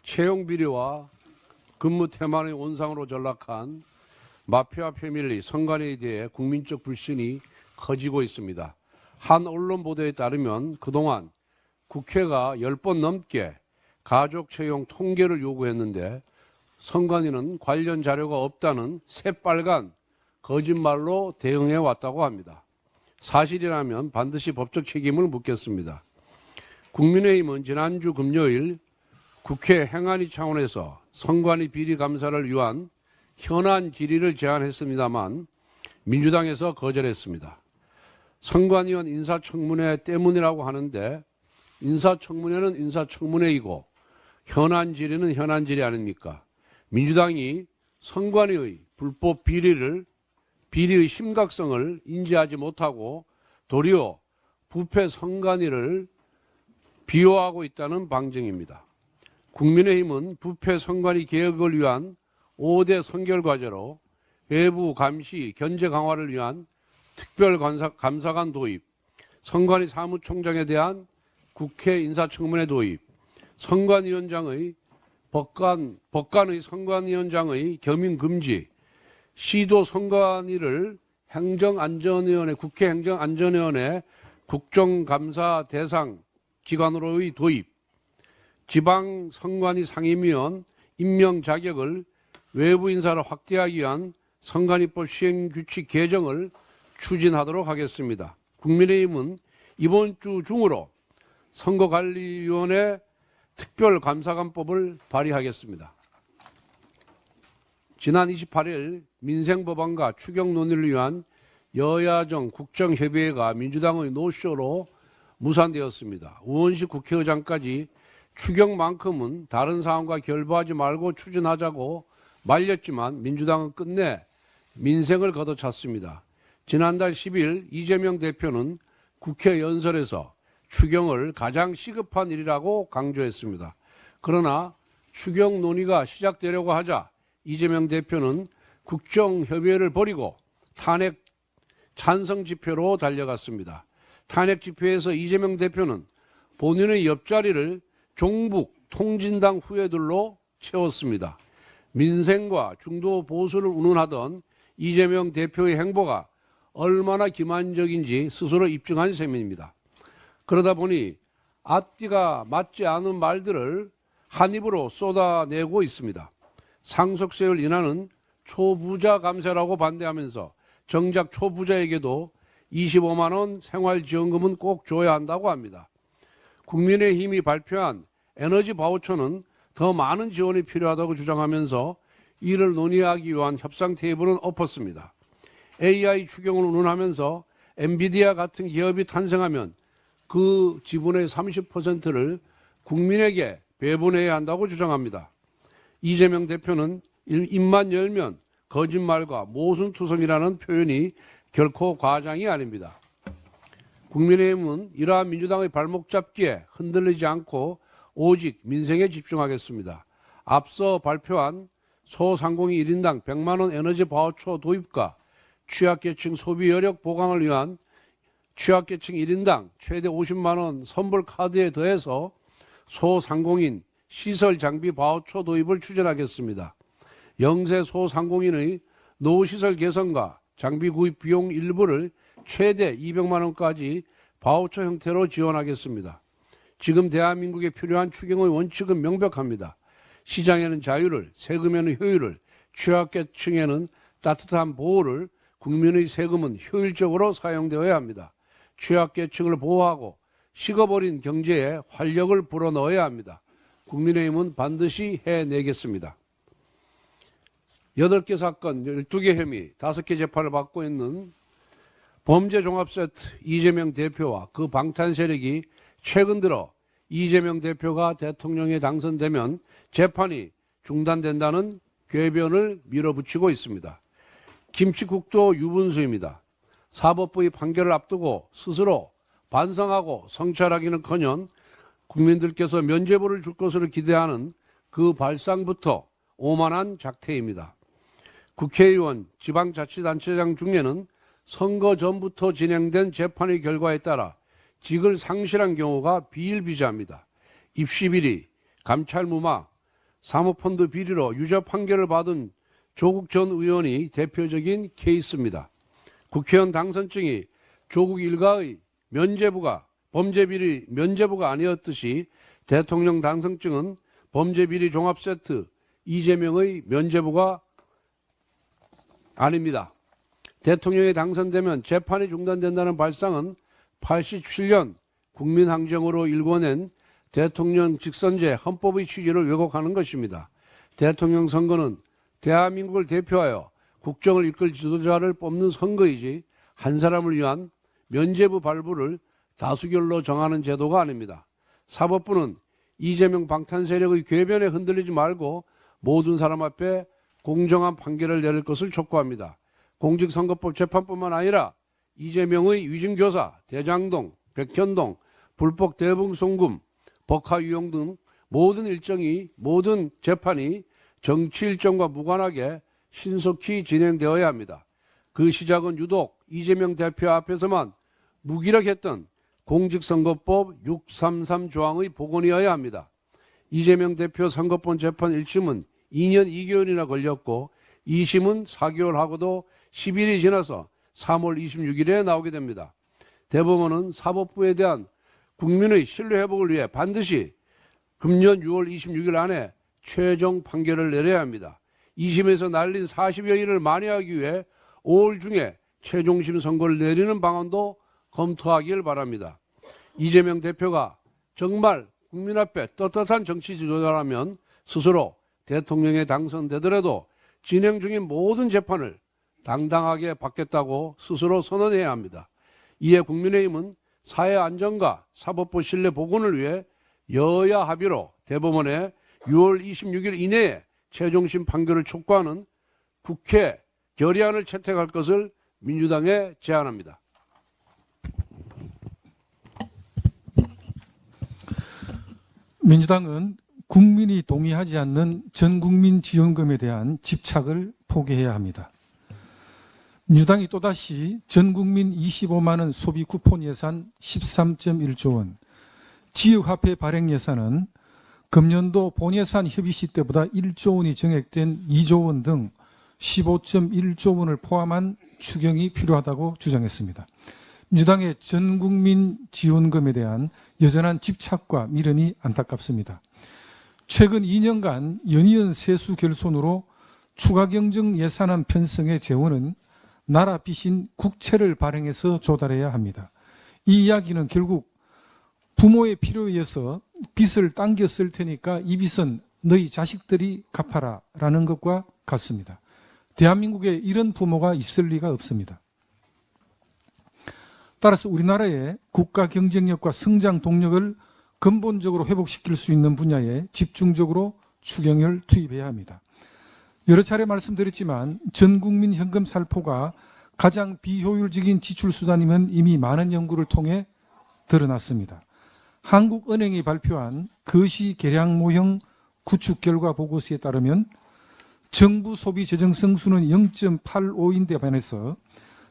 채용 비리와 근무 태만의 온상으로 전락한 마피아 패밀리 선관위에 대해 국민적 불신이 커지고 있습니다. 한 언론 보도에 따르면 그동안 국회가 10번 넘게 가족 채용 통계를 요구했는데 선관위는 관련 자료가 없다는 새빨간 거짓말로 대응해 왔다고 합니다. 사실이라면 반드시 법적 책임을 묻겠습니다. 국민의힘은 지난주 금요일 국회 행안위 차원에서 선관위 비리 감사를 위한 현안 질의를 제안했습니다만 민주당에서 거절했습니다. 선관위원 인사청문회 때문이라고 하는데 인사청문회는 인사청문회이고 현안 질의는 현안 질의 아닙니까? 민주당이 선관위의 불법 비리의 심각성을 인지하지 못하고 도리어 부패 선관위를 비호하고 있다는 방증입니다. 국민의힘은 부패 선관위 개혁을 위한 5대 선결 과제로 외부 감시, 견제 강화를 위한 특별 감사관 도입, 선관위 사무총장에 대한 국회 인사청문회 도입, 선관위원장의 법관의 선관위원장의 겸임 금지, 시도 선관위를 행정안전위원회, 국회 행정안전위원회 국정감사 대상 기관으로의 도입, 지방 선관위 상임위원 임명 자격을 외부 인사를 확대하기 위한 선관위법 시행규칙 개정을 추진하도록 하겠습니다. 국민의힘은 이번 주 중으로 선거관리위원회 특별감사관법을 발의하겠습니다. 지난 28일 민생법안과 추경 논의를 위한 여야정 국정협의회가 민주당의 노쇼로 무산되었습니다. 우원식 국회의장까지 추경만큼은 다른 사안과 결부하지 말고 추진하자고 말렸지만 민주당은 끝내 민생을 걷어찼습니다. 지난달 10일 이재명 대표는 국회 연설에서 추경을 가장 시급한 일이라고 강조했습니다. 그러나 추경 논의가 시작되려고 하자 이재명 대표는 국정협의회를 버리고 탄핵 찬성 집회로 달려갔습니다. 탄핵 집회에서 이재명 대표는 본인의 옆자리를 종북 통진당 후예들로 채웠습니다. 민생과 중도 보수를 운운하던 이재명 대표의 행보가 얼마나 기만적인지 스스로 입증한 셈입니다. 그러다 보니 앞뒤가 맞지 않은 말들을 한 입으로 쏟아내고 있습니다. 상속세율 인하는 초부자 감세라고 반대하면서 정작 초부자에게도 25만 원 생활지원금은 꼭 줘야 한다고 합니다. 국민의힘이 발표한 에너지 바우처는 더 많은 지원이 필요하다고 주장하면서 이를 논의하기 위한 협상 테이블은 엎었습니다. AI 추경을 운운하면서 엔비디아 같은 기업이 탄생하면 그 지분의 30%를 국민에게 배분해야 한다고 주장합니다. 이재명 대표는 입만 열면 거짓말과 모순투성이라는 표현이 결코 과장이 아닙니다. 국민의힘은 이러한 민주당의 발목 잡기에 흔들리지 않고 오직 민생에 집중하겠습니다. 앞서 발표한 소상공인 1인당 100만 원 에너지 바우처 도입과 취약계층 소비 여력 보강을 위한 취약계층 1인당 최대 50만 원 선불 카드에 더해서 소상공인 시설 장비 바우처 도입을 추진하겠습니다. 영세 소상공인의 노후시설 개선과 장비 구입 비용 일부를 최대 200만 원까지 바우처 형태로 지원하겠습니다. 지금 대한민국에 필요한 추경의 원칙은 명백합니다. 시장에는 자유를, 세금에는 효율을, 취약계층에는 따뜻한 보호를, 국민의 세금은 효율적으로 사용되어야 합니다. 취약계층을 보호하고 식어버린 경제에 활력을 불어넣어야 합니다. 국민의힘은 반드시 해내겠습니다. 8개 사건, 12개 혐의, 5개 재판을 받고 있는 범죄종합세트 이재명 대표와 그 방탄세력이 최근 들어 이재명 대표가 대통령에 당선되면 재판이 중단된다는 궤변을 밀어붙이고 있습니다. 김치국도 유분수입니다. 사법부의 판결을 앞두고 스스로 반성하고 성찰하기는커녕 국민들께서 면죄부를 줄 것으로 기대하는 그 발상부터 오만한 작태입니다. 국회의원, 지방자치단체장 중에는 선거 전부터 진행된 재판의 결과에 따라 직을 상실한 경우가 비일비재합니다. 입시비리, 감찰무마, 사모펀드 비리로 유죄 판결을 받은 조국 전 의원이 대표적인 케이스입니다. 국회의원 당선증이 조국 일가의 범죄비리 면죄부가 아니었듯이 대통령 당선증은 범죄비리 종합세트 이재명의 면죄부가 아닙니다. 대통령이 당선되면 재판이 중단된다는 발상은 87년 국민항쟁으로 일궈낸 대통령 직선제 헌법의 취지를 왜곡하는 것입니다. 대통령 선거는 대한민국을 대표하여 국정을 이끌 지도자를 뽑는 선거이지 한 사람을 위한 면죄부 발부를 다수결로 정하는 제도가 아닙니다. 사법부는 이재명 방탄 세력의 궤변에 흔들리지 말고 모든 사람 앞에 공정한 판결을 내릴 것을 촉구합니다. 공직선거법 재판뿐만 아니라 이재명의 위증교사, 대장동, 백현동, 불법 대북송금, 법화 유용 등 모든 재판이 정치 일정과 무관하게 신속히 진행되어야 합니다. 그 시작은 유독 이재명 대표 앞에서만 무기력했던 공직선거법 633 조항의 복원이어야 합니다. 이재명 대표 선거법 재판 1심은 2년 2개월이나 걸렸고 2심은 4개월 하고도 10일이 지나서 3월 26일에 나오게 됩니다. 대법원은 사법부에 대한 국민의 신뢰 회복을 위해 반드시 금년 6월 26일 안에 최종 판결을 내려야 합니다. 2심에서 날린 40여일을 만회하기 위해 5월 중에 최종심 선고를 내리는 방안도 검토하길 바랍니다. 이재명 대표가 정말 국민 앞에 떳떳한 정치 지도자라면 스스로 대통령에 당선되더라도 진행 중인 모든 재판을 당당하게 받겠다고 스스로 선언해야 합니다. 이에 국민의힘은 사회 안정과 사법부 신뢰 복원을 위해 여야 합의로 대법원에 6월 26일 이내에 최종심 판결을 촉구하는 국회 결의안을 채택할 것을 민주당에 제안합니다. 민주당은 국민이 동의하지 않는 전국민 지원금에 대한 집착을 포기해야 합니다. 민주당이 또다시 전국민 25만 원 소비 쿠폰 예산 13.1조 원, 지역화폐 발행 예산은 금년도 본예산 협의시 때보다 1조 원이 증액된 2조 원 등 15.1조 원을 포함한 추경이 필요하다고 주장했습니다. 민주당의 전국민 지원금에 대한 여전한 집착과 미련이 안타깝습니다. 최근 2년간 연이은 세수 결손으로 추가 경정 예산안 편성의 재원은 나라 빚인 국채를 발행해서 조달해야 합니다. 이 이야기는 결국 부모의 필요에 의해서 빚을 당겨 쓸 테니까 이 빚은 너희 자식들이 갚아라 라는 것과 같습니다. 대한민국에 이런 부모가 있을 리가 없습니다. 따라서 우리나라의 국가 경쟁력과 성장 동력을 근본적으로 회복시킬 수 있는 분야에 집중적으로 추경을 투입해야 합니다. 여러 차례 말씀드렸지만 전국민 현금 살포가 가장 비효율적인 지출 수단임은 이미 많은 연구를 통해 드러났습니다. 한국은행이 발표한 거시 계량 모형 구축 결과 보고서에 따르면 정부 소비 재정 성수는 0.85인데 반해서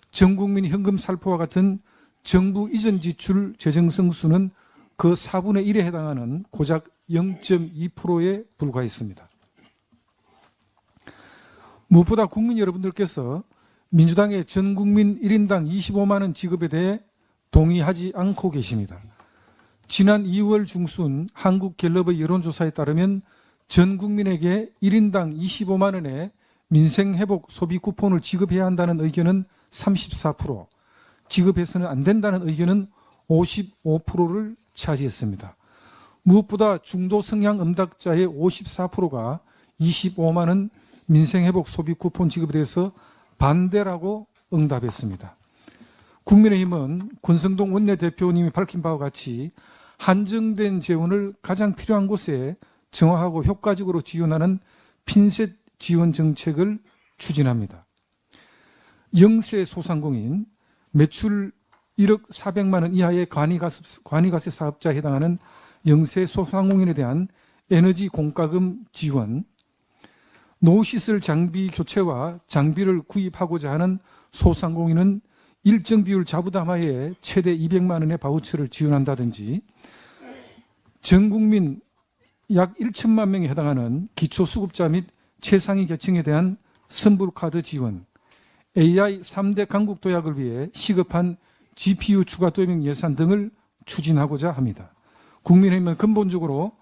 전국민 현금 살포와 같은 정부 이전 지출 재정 성수는 그 4분의 1에 해당하는 고작 0.2%에 불과했습니다. 무엇보다 국민 여러분들께서 민주당의 전국민 1인당 25만 원 지급에 대해 동의하지 않고 계십니다. 지난 2월 중순 한국갤럽의 여론조사에 따르면 전 국민에게 1인당 25만 원의 민생회복 소비 쿠폰을 지급해야 한다는 의견은 34%, 지급해서는 안 된다는 의견은 55%를 차지했습니다. 무엇보다 중도 성향 응답자의 54%가 25만 원 민생회복 소비 쿠폰 지급에 대해서 반대라고 응답했습니다. 국민의힘은 권성동 원내대표님이 밝힌 바와 같이 한정된 재원을 가장 필요한 곳에 정확하고 효과적으로 지원하는 핀셋 지원 정책을 추진합니다. 영세 소상공인, 매출 1억 400만 원 이하의 관이가세 사업자에 해당하는 영세 소상공인에 대한 에너지 공과금 지원, 노후시설 장비 교체와 장비를 구입하고자 하는 소상공인은 일정 비율 자부담하에 최대 200만 원의 바우처를 지원한다든지 전국민 약 1천만 명에 해당하는 기초수급자 및 최상위 계층에 대한 선불카드 지원, AI 3대 강국 도약을 위해 시급한 GPU 추가 도입 예산 등을 추진하고자 합니다. 국민의힘은 근본적으로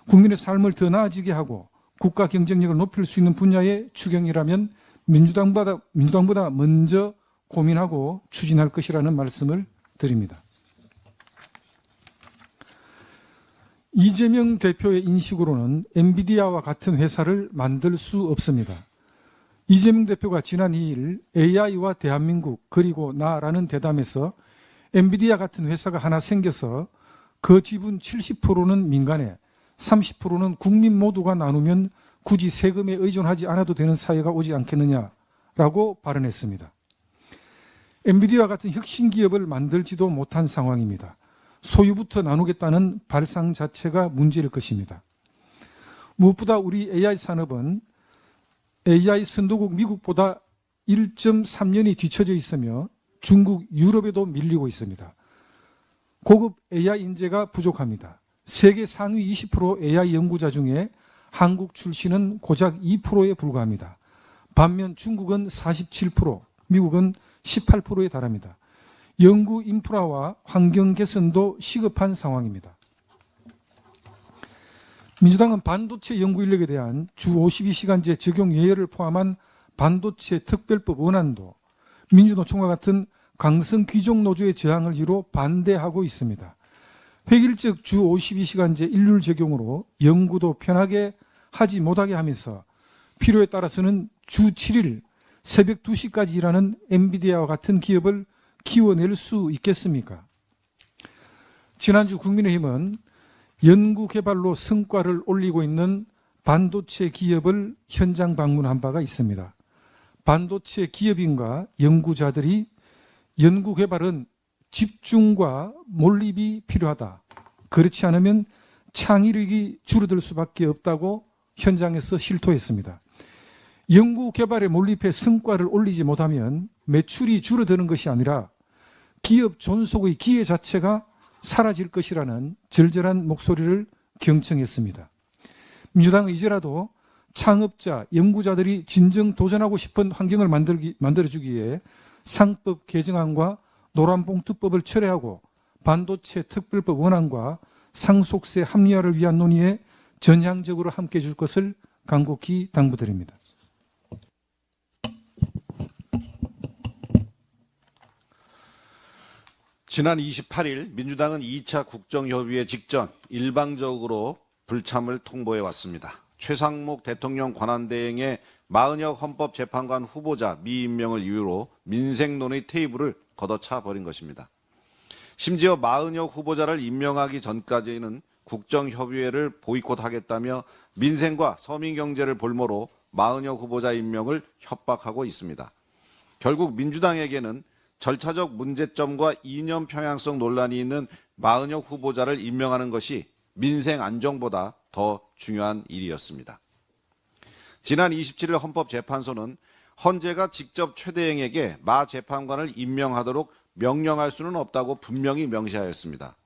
국민의 삶을 더 나아지게 하고 국가 경쟁력을 높일 수 있는 분야의 추경이라면 민주당보다 먼저 고민하고 추진할 것이라는 말씀을 드립니다. 이재명 대표의 인식으로는 엔비디아와 같은 회사를 만들 수 없습니다. 이재명 대표가 지난 2일 AI와 대한민국 그리고 나라는 대담에서 엔비디아 같은 회사가 하나 생겨서 그 지분 70%는 민간에 30%는 국민 모두가 나누면 굳이 세금에 의존하지 않아도 되는 사회가 오지 않겠느냐라고 발언했습니다. 엔비디아 같은 혁신 기업을 만들지도 못한 상황입니다. 소유부터 나누겠다는 발상 자체가 문제일 것입니다. 무엇보다 우리 AI 산업은 AI 선도국 미국보다 1.3년이 뒤처져 있으며 중국, 유럽에도 밀리고 있습니다. 고급 AI 인재가 부족합니다. 세계 상위 20% AI 연구자 중에 한국 출신은 고작 2%에 불과합니다. 반면 중국은 47%, 미국은 18%에 달합니다. 연구 인프라와 환경 개선도 시급한 상황입니다. 민주당은 반도체 연구 인력에 대한 주 52시간제 적용 예외를 포함한 반도체 특별법 원안도 민주노총과 같은 강성 귀족 노조의 저항을 이유로 반대하고 있습니다. 획일적 주 52시간제 일률 적용으로 연구도 편하게 하지 못하게 하면서 필요에 따라서는 주 7일 새벽 2시까지 일하는 엔비디아와 같은 기업을 키워낼 수 있겠습니까? 지난주 국민의힘은 연구개발로 성과를 올리고 있는 반도체 기업을 현장 방문한 바가 있습니다. 반도체 기업인과 연구자들이 연구개발은 집중과 몰입이 필요하다. 그렇지 않으면 창의력이 줄어들 수밖에 없다고 현장에서 실토했습니다. 연구개발에 몰입해 성과를 올리지 못하면 매출이 줄어드는 것이 아니라 기업 존속의 기회 자체가 사라질 것이라는 절절한 목소리를 경청했습니다. 민주당은 이제라도 창업자, 연구자들이 진정 도전하고 싶은 환경을 만들어주기 위해 상법 개정안과 노란봉투법을 철회하고 반도체 특별법 원안과 상속세 합리화를 위한 논의에 전향적으로 함께해 줄 것을 간곡히 당부드립니다. 지난 28일 민주당은 2차 국정협의회 직전 일방적으로 불참을 통보해 왔습니다. 최상목 대통령 권한대행의 마은혁 헌법재판관 후보자 미임명을 이유로 민생론의 테이블을 걷어차 버린 것입니다. 심지어 마은혁 후보자를 임명하기 전까지는 국정협의회를 보이콧하겠다며 민생과 서민경제를 볼모로 마은혁 후보자 임명을 협박하고 있습니다. 결국 민주당에게는 절차적 문제점과 이념 평양성 논란이 있는 마은혁 후보자를 임명하는 것이 민생 안정보다 더 중요한 일이었습니다. 지난 27일 헌법재판소는 헌재가 직접 최대행에게 마 재판관을 임명하도록 명령할 수는 없다고 분명히 명시하였습니다.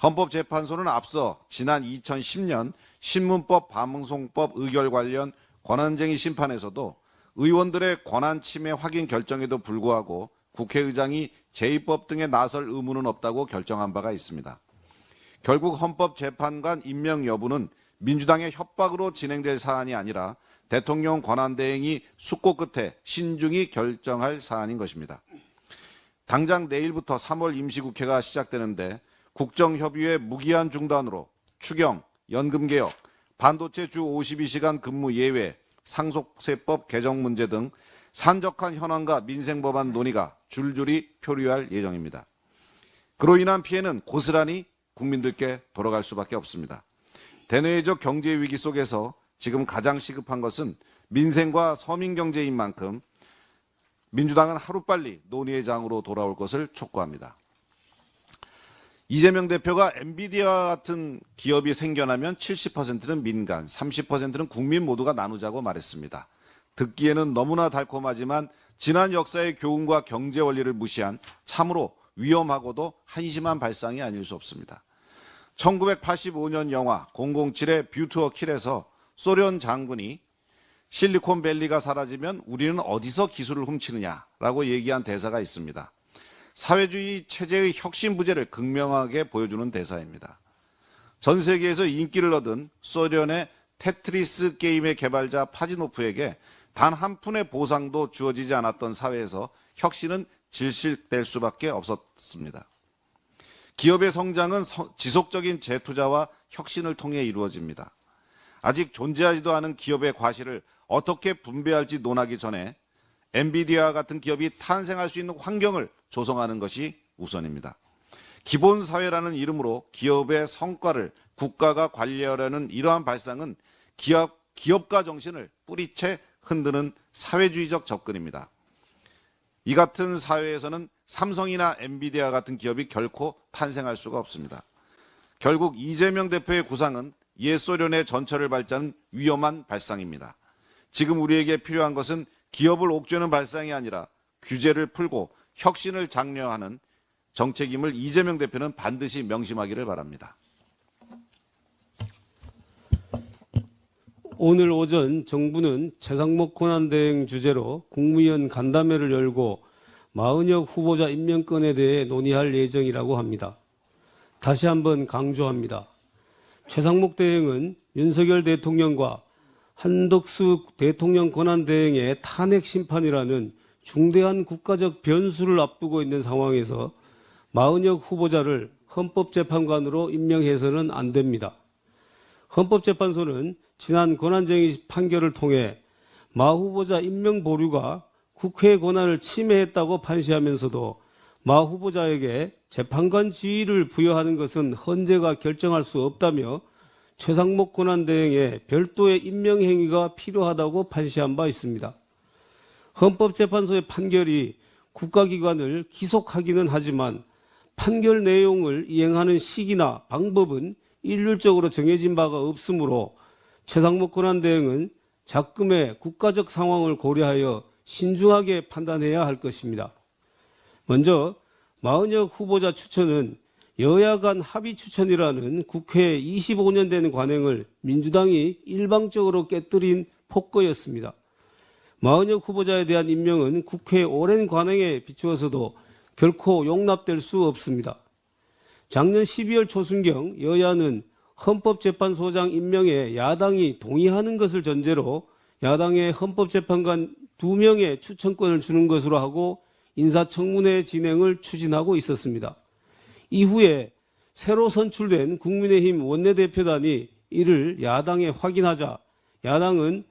헌법재판소는 앞서 지난 2010년 신문법 방송법 의결 관련 권한쟁의 심판에서도 의원들의 권한 침해 확인 결정에도 불구하고 국회의장이 제2법 등에 나설 의무는 없다고 결정한 바가 있습니다. 결국 헌법재판관 임명 여부는 민주당의 협박으로 진행될 사안이 아니라 대통령 권한대행이 숙고 끝에 신중히 결정할 사안인 것입니다. 당장 내일부터 3월 임시국회가 시작되는데 국정협의회 무기한 중단으로 추경, 연금개혁, 반도체 주 52시간 근무 예외, 상속세법 개정 문제 등 산적한 현안과 민생법안 논의가 줄줄이 표류할 예정입니다. 그로 인한 피해는 고스란히 국민들께 돌아갈 수밖에 없습니다. 대내외적 경제 위기 속에서 지금 가장 시급한 것은 민생과 서민 경제인 만큼 민주당은 하루빨리 논의의 장으로 돌아올 것을 촉구합니다. 이재명 대표가 엔비디아 같은 기업이 생겨나면 70%는 민간, 30%는 국민 모두가 나누자고 말했습니다. 듣기에는 너무나 달콤하지만 지난 역사의 교훈과 경제 원리를 무시한 참으로 위험하고도 한심한 발상이 아닐 수 없습니다. 1985년 영화 007의 뷰투어 킬에서 소련 장군이 실리콘밸리가 사라지면 우리는 어디서 기술을 훔치느냐라고 얘기한 대사가 있습니다. 사회주의 체제의 혁신 부재를 극명하게 보여주는 대사입니다. 전 세계에서 인기를 얻은 소련의 테트리스 게임의 개발자 파지노프에게 단 한 푼의 보상도 주어지지 않았던 사회에서 혁신은 질식될 수밖에 없었습니다. 기업의 성장은 지속적인 재투자와 혁신을 통해 이루어집니다. 아직 존재하지도 않은 기업의 과실을 어떻게 분배할지 논하기 전에 엔비디아와 같은 기업이 탄생할 수 있는 환경을 조성하는 것이 우선입니다. 기본사회라는 이름으로 기업의 성과를 국가가 관리하려는 이러한 발상은 기업가 정신을 뿌리채 흔드는 사회주의적 접근입니다. 이 같은 사회에서는 삼성이나 엔비디아 같은 기업이 결코 탄생할 수가 없습니다. 결국 이재명 대표의 구상은 옛 소련의 전철을 밟자는 위험한 발상입니다. 지금 우리에게 필요한 것은 기업을 옥죄는 발상이 아니라 규제를 풀고 혁신을 장려하는 정책임을 이재명 대표는 반드시 명심하기를 바랍니다. 오늘 오전 정부는 최상목 권한대행 주재로 국무위원 간담회를 열고 마은혁 후보자 임명건에 대해 논의할 예정이라고 합니다. 다시 한번 강조합니다. 최상목 대행은 윤석열 대통령과 한덕수 대통령 권한대행의 탄핵 심판이라는 중대한 국가적 변수를 앞두고 있는 상황에서 마은혁 후보자를 헌법재판관으로 임명해서는 안 됩니다. 헌법재판소는 지난 권한쟁의 판결을 통해 마 후보자 임명 보류가 국회의 권한을 침해했다고 판시하면서도 마 후보자에게 재판관 지위를 부여하는 것은 헌재가 결정할 수 없다며 최상목 권한대행의 별도의 임명 행위가 필요하다고 판시한 바 있습니다. 헌법재판소의 판결이 국가기관을 기속하기는 하지만 판결 내용을 이행하는 시기나 방법은 일률적으로 정해진 바가 없으므로 최상목 권한대행은 작금의 국가적 상황을 고려하여 신중하게 판단해야 할 것입니다. 먼저 마은혁 후보자 추천은 여야 간 합의 추천이라는 국회 25년 된 관행을 민주당이 일방적으로 깨뜨린 폭거였습니다. 마은혁 후보자에 대한 임명은 국회의 오랜 관행에 비추어서도 결코 용납될 수 없습니다. 작년 12월 초순경 여야는 헌법재판소장 임명에 야당이 동의하는 것을 전제로 야당의 헌법재판관 2명의 추천권을 주는 것으로 하고 인사청문회 진행을 추진하고 있었습니다. 이후에 새로 선출된 국민의힘 원내대표단이 이를 야당에 확인하자 야당은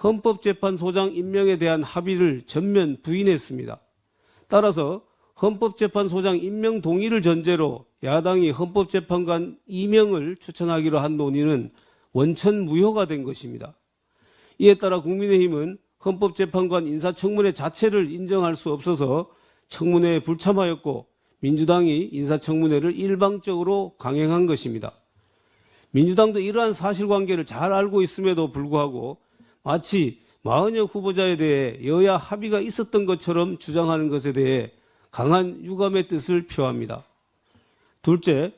헌법재판소장 임명에 대한 합의를 전면 부인했습니다. 따라서 헌법재판소장 임명 동의를 전제로 야당이 헌법재판관 2명을 추천하기로 한 논의는 원천 무효가 된 것입니다. 이에 따라 국민의힘은 헌법재판관 인사청문회 자체를 인정할 수 없어서 청문회에 불참하였고 민주당이 인사청문회를 일방적으로 강행한 것입니다. 민주당도 이러한 사실관계를 잘 알고 있음에도 불구하고 마치 마은혁 후보자에 대해 여야 합의가 있었던 것처럼 주장하는 것에 대해 강한 유감의 뜻을 표합니다. 둘째,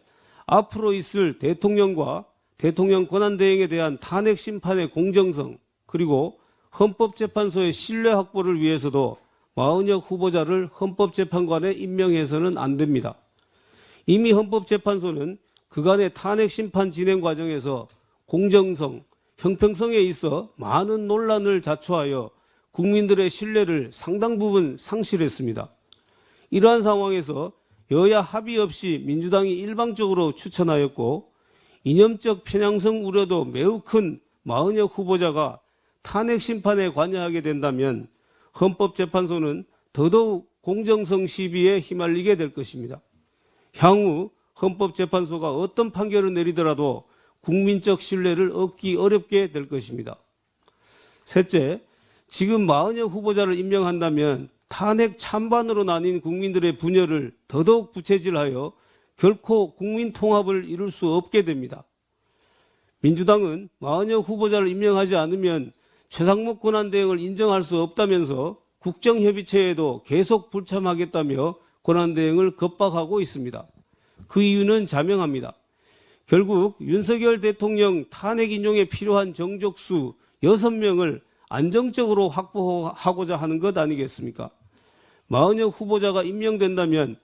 앞으로 있을 대통령과 대통령 권한대행에 대한 탄핵 심판의 공정성 그리고 헌법재판소의 신뢰 확보를 위해서도 마은혁 후보자를 헌법재판관에 임명해서는 안 됩니다. 이미 헌법재판소는 그간의 탄핵 심판 진행 과정에서 공정성, 형평성에 있어 많은 논란을 자초하여 국민들의 신뢰를 상당 부분 상실했습니다. 이러한 상황에서 여야 합의 없이 민주당이 일방적으로 추천하였고 이념적 편향성 우려도 매우 큰 마은혁 후보자가 탄핵 심판에 관여하게 된다면 헌법재판소는 더더욱 공정성 시비에 휘말리게 될 것입니다. 향후 헌법재판소가 어떤 판결을 내리더라도 국민적 신뢰를 얻기 어렵게 될 것입니다. 셋째, 지금 마은혁 후보자를 임명한다면 탄핵 찬반으로 나뉜 국민들의 분열을 더더욱 부채질하여 결코 국민 통합을 이룰 수 없게 됩니다. 민주당은 마은혁 후보자를 임명하지 않으면 최상목 권한대행을 인정할 수 없다면서 국정협의체에도 계속 불참하겠다며 권한대행을 겁박하고 있습니다. 그 이유는 자명합니다. 결국 윤석열 대통령 탄핵 인용에 필요한 정족수 6명을 안정적으로 확보하고자 하는 것 아니겠습니까? 마은혁 후보자가 임명된다면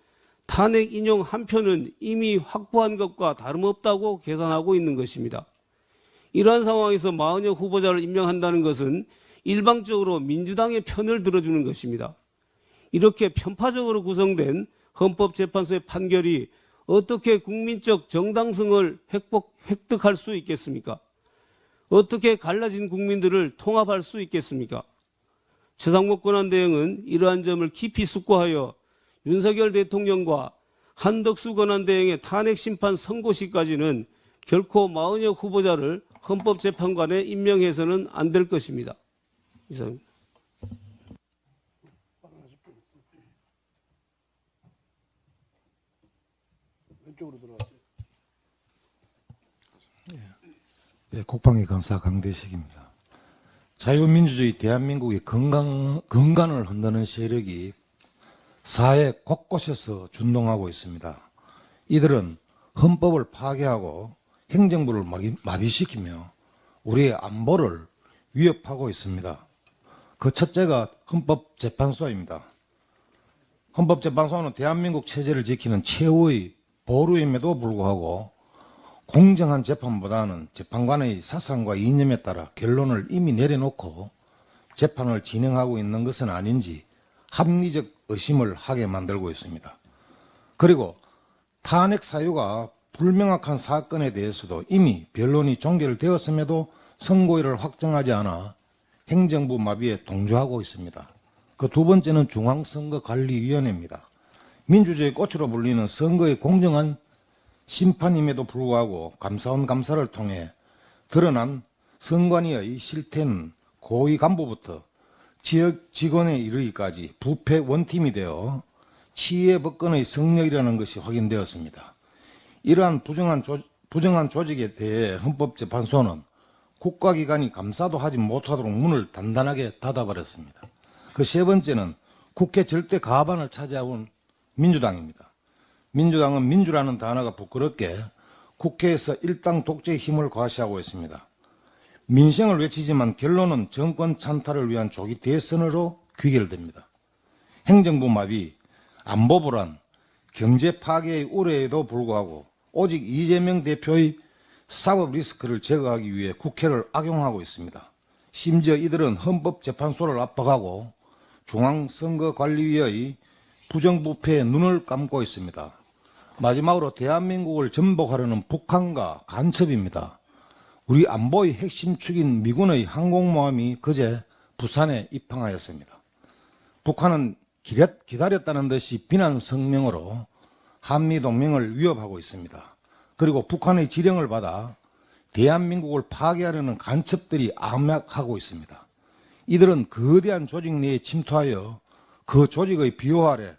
탄핵 인용 한 표는 이미 확보한 것과 다름없다고 계산하고 있는 것입니다. 이러한 상황에서 마은혁 후보자를 임명한다는 것은 일방적으로 민주당의 편을 들어주는 것입니다. 이렇게 편파적으로 구성된 헌법재판소의 판결이 어떻게 국민적 정당성을 획득할 수 있겠습니까? 어떻게 갈라진 국민들을 통합할 수 있겠습니까? 최상목 권한대행은 이러한 점을 깊이 숙고하여 윤석열 대통령과 한덕수 권한대행의 탄핵심판 선고 시까지는 결코 마은혁 후보자를 헌법재판관에 임명해서는 안 될 것입니다. 이상입니다. 예, 국방위 간사 강대식입니다. 자유민주주의 대한민국의 근간을 흔드는 세력이 사회 곳곳에서 준동하고 있습니다. 이들은 헌법을 파괴하고 행정부를 마비시키며 우리의 안보를 위협하고 있습니다. 그 첫째가 헌법재판소입니다. 헌법재판소는 대한민국 체제를 지키는 최후의 보루임에도 불구하고 공정한 재판보다는 재판관의 사상과 이념에 따라 결론을 이미 내려놓고 재판을 진행하고 있는 것은 아닌지 합리적 의심을 하게 만들고 있습니다. 그리고 탄핵 사유가 불명확한 사건에 대해서도 이미 변론이 종결되었음에도 선고일을 확정하지 않아 행정부 마비에 동조하고 있습니다. 그 두 번째는 중앙선거관리위원회입니다. 민주주의 꽃으로 불리는 선거의 공정한 심판임에도 불구하고 감사원 감사를 통해 드러난 선관위의 실태는 고위 간부부터 지역 직원에 이르기까지 부패 원팀이 되어 치해 법권의 성역이라는 것이 확인되었습니다. 이러한 부정한 조직에 대해 헌법재판소는 국가기관이 감사도 하지 못하도록 문을 단단하게 닫아버렸습니다. 그 세 번째는 국회 절대 과반을 차지하온 민주당입니다. 민주당은 민주라는 단어가 부끄럽게 국회에서 일당 독재의 힘을 과시하고 있습니다. 민생을 외치지만 결론은 정권 찬탈을 위한 조기 대선으로 귀결됩니다. 행정부 마비, 안보 불안, 경제 파괴의 우려에도 불구하고 오직 이재명 대표의 사법 리스크를 제거하기 위해 국회를 악용하고 있습니다. 심지어 이들은 헌법재판소를 압박하고 중앙선거관리위의 부정부패에 눈을 감고 있습니다. 마지막으로 대한민국을 전복하려는 북한과 간첩입니다. 우리 안보의 핵심 축인 미군의 항공모함이 그제 부산에 입항하였습니다. 북한은 기다렸다는 듯이 비난 성명으로 한미동맹을 위협하고 있습니다. 그리고 북한의 지령을 받아 대한민국을 파괴하려는 간첩들이 암약하고 있습니다. 이들은 거대한 조직 내에 침투하여 그 조직의 비호 아래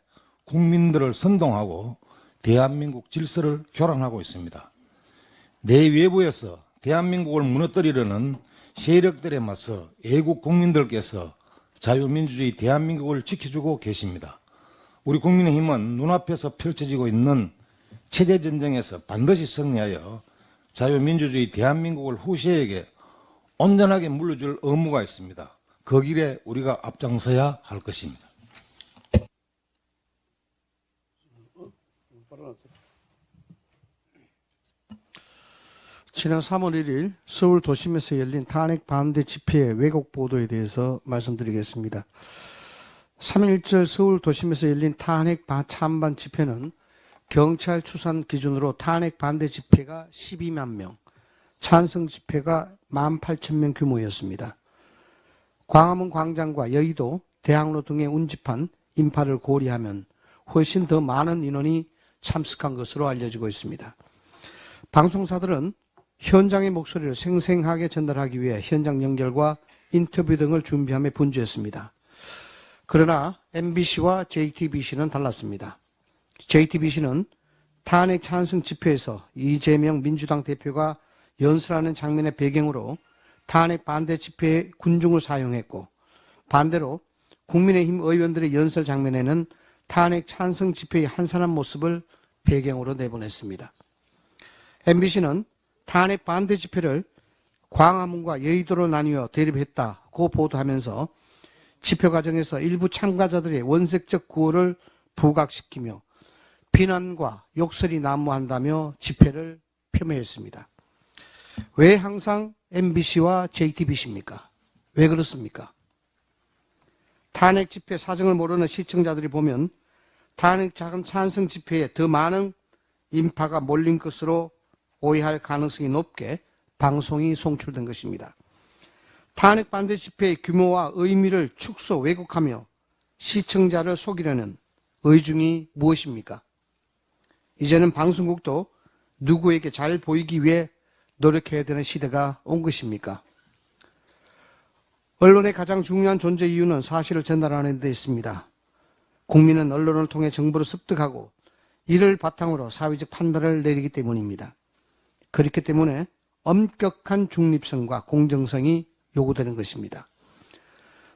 국민들을 선동하고 대한민국 질서를 교란하고 있습니다. 내외부에서 대한민국을 무너뜨리려는 세력들에 맞서 애국 국민들께서 자유민주주의 대한민국을 지켜주고 계십니다. 우리 국민의힘은 눈앞에서 펼쳐지고 있는 체제전쟁에서 반드시 승리하여 자유민주주의 대한민국을 후세에게 온전하게 물려줄 의무가 있습니다. 그 길에 우리가 앞장서야 할 것입니다. 지난 3월 1일 서울 도심에서 열린 탄핵 반대 집회의 왜곡 보도에 대해서 말씀드리겠습니다. 3.1절 서울 도심에서 열린 탄핵 찬반 집회는 경찰 추산 기준으로 탄핵 반대 집회가 12만 명, 찬성 집회가 18,000명 규모였습니다. 광화문 광장과 여의도, 대학로 등의 운집한 인파를 고려하면 훨씬 더 많은 인원이 참석한 것으로 알려지고 있습니다. 방송사들은 현장의 목소리를 생생하게 전달하기 위해 현장 연결과 인터뷰 등을 준비하며 분주했습니다. 그러나 MBC와 JTBC는 달랐습니다. JTBC는 탄핵 찬성 집회에서 이재명 민주당 대표가 연설하는 장면의 배경으로 탄핵 반대 집회에 군중을 사용했고, 반대로 국민의힘 의원들의 연설 장면에는 탄핵 찬성 집회의 한산한 모습을 배경으로 내보냈습니다. MBC는 탄핵 반대 집회를 광화문과 여의도로 나뉘어 대립했다고 보도하면서 집회 과정에서 일부 참가자들의 원색적 구호를 부각시키며 비난과 욕설이 난무한다며 집회를 폄훼했습니다. 왜 항상 MBC와 JTBC입니까? 왜 그렇습니까? 탄핵 집회 사정을 모르는 시청자들이 보면 탄핵 찬성 집회에 더 많은 인파가 몰린 것으로 오해할 가능성이 높게 방송이 송출된 것입니다. 탄핵 반대 집회의 규모와 의미를 축소 왜곡하며 시청자를 속이려는 의중이 무엇입니까? 이제는 방송국도 누구에게 잘 보이기 위해 노력해야 되는 시대가 온 것입니까? 언론의 가장 중요한 존재 이유는 사실을 전달하는 데 있습니다. 국민은 언론을 통해 정보를 습득하고 이를 바탕으로 사회적 판단을 내리기 때문입니다. 그렇기 때문에 엄격한 중립성과 공정성이 요구되는 것입니다.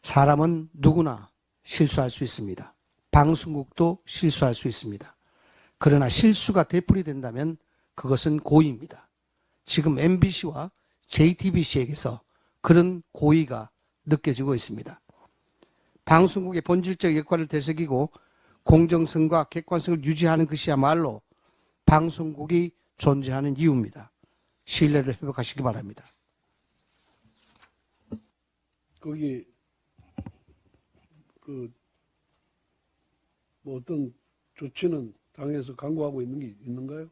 사람은 누구나 실수할 수 있습니다. 방송국도 실수할 수 있습니다. 그러나 실수가 되풀이된다면 그것은 고의입니다. 지금 MBC와 JTBC에게서 그런 고의가 느껴지고 있습니다. 방송국의 본질적 역할을 되새기고 공정성과 객관성을 유지하는 것이야말로 방송국이 존재하는 이유입니다. 신뢰를 회복하시기 바랍니다. 거기 뭐 어떤 조치는 당에서 강구하고 있는 게 있는가요?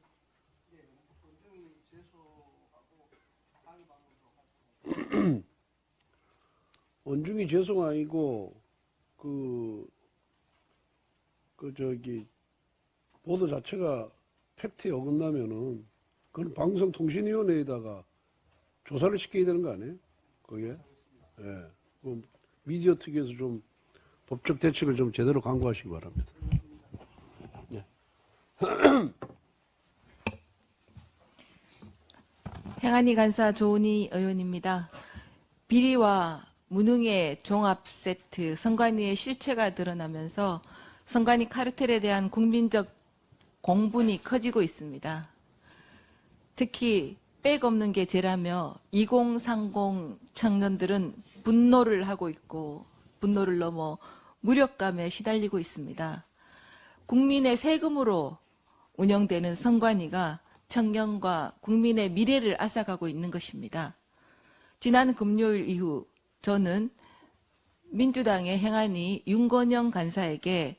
원중이 죄송 아니고 보도 자체가 팩트에 어긋나면은 그건 방송통신위원회에다가 조사를 시켜야 되는 거 아니에요? 거기에? 예. 미디어 특위에서 좀 법적 대책을 좀 제대로 강구하시기 바랍니다. 예. 행안위 간사 조은희 의원입니다. 비리와 무능의 종합 세트, 선관위의 실체가 드러나면서 선관위 카르텔에 대한 국민적 공분이 커지고 있습니다. 특히 백 없는 게 죄라며 2030 청년들은 분노를 하고 있고 분노를 넘어 무력감에 시달리고 있습니다. 국민의 세금으로 운영되는 선관위가 청년과 국민의 미래를 앗아가고 있는 것입니다. 지난 금요일 이후 저는 민주당의 행안위 윤건영 간사에게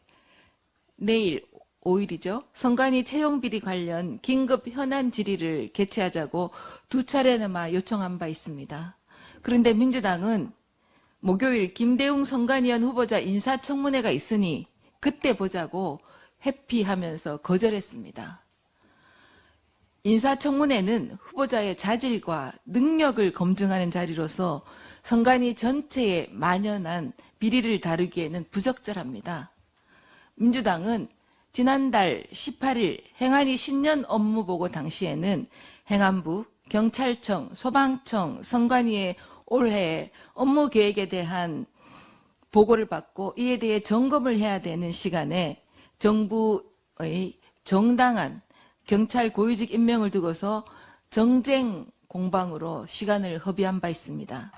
내일 5일이죠. 선관위 채용비리 관련 긴급 현안 질의를 개최하자고 2차례나 요청한 바 있습니다. 그런데 민주당은 목요일 김대웅 선관위원 후보자 인사청문회가 있으니 그때 보자고 회피하면서 거절했습니다. 인사청문회는 후보자의 자질과 능력을 검증하는 자리로서 선관위 전체에 만연한 비리를 다루기에는 부적절합니다. 민주당은 지난달 18일 행안위 신년 업무보고 당시에는 행안부, 경찰청, 소방청, 선관위의 올해 업무 계획에 대한 보고를 받고 이에 대해 점검을 해야 되는 시간에 정부의 정당한 경찰 고위직 임명을 두고서 정쟁 공방으로 시간을 허비한 바 있습니다.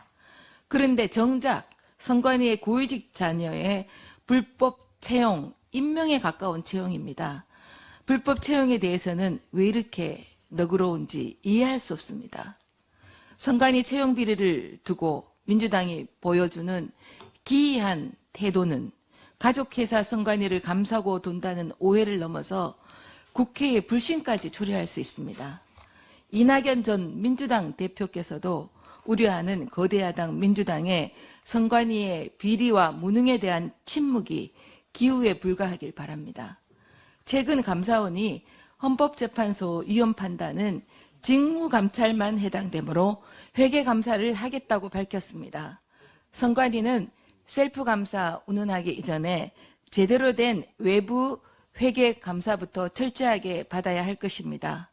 그런데 정작 선관위의 고위직 자녀의 불법 채용, 임명에 가까운 채용입니다. 불법 채용에 대해서는 왜 이렇게 너그러운지 이해할 수 없습니다. 선관위 채용 비리를 두고 민주당이 보여주는 기이한 태도는 가족회사 선관위를 감싸고 돈다는 오해를 넘어서 국회의 불신까지 초래할 수 있습니다. 이낙연 전 민주당 대표께서도 우려하는 거대 야당 민주당의 선관위의 비리와 무능에 대한 침묵이 기우에 불과하길 바랍니다. 최근 감사원이 헌법재판소 위헌 판단은 직무감찰만 해당되므로 회계감사를 하겠다고 밝혔습니다. 선관위는 셀프감사 운운하기 이전에 제대로 된 외부 회계감사부터 철저하게 받아야 할 것입니다.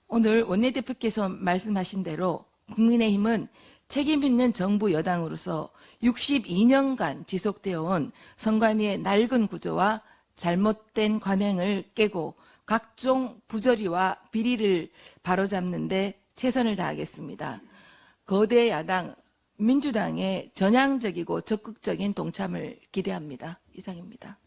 오늘 원내대표께서 말씀하신 대로 국민의힘은 책임 있는 정부 여당으로서 62년간 지속되어 온 선관위의 낡은 구조와 잘못된 관행을 깨고 각종 부조리와 비리를 바로잡는 데 최선을 다하겠습니다. 거대 야당 민주당의 전향적이고 적극적인 동참을 기대합니다. 이상입니다.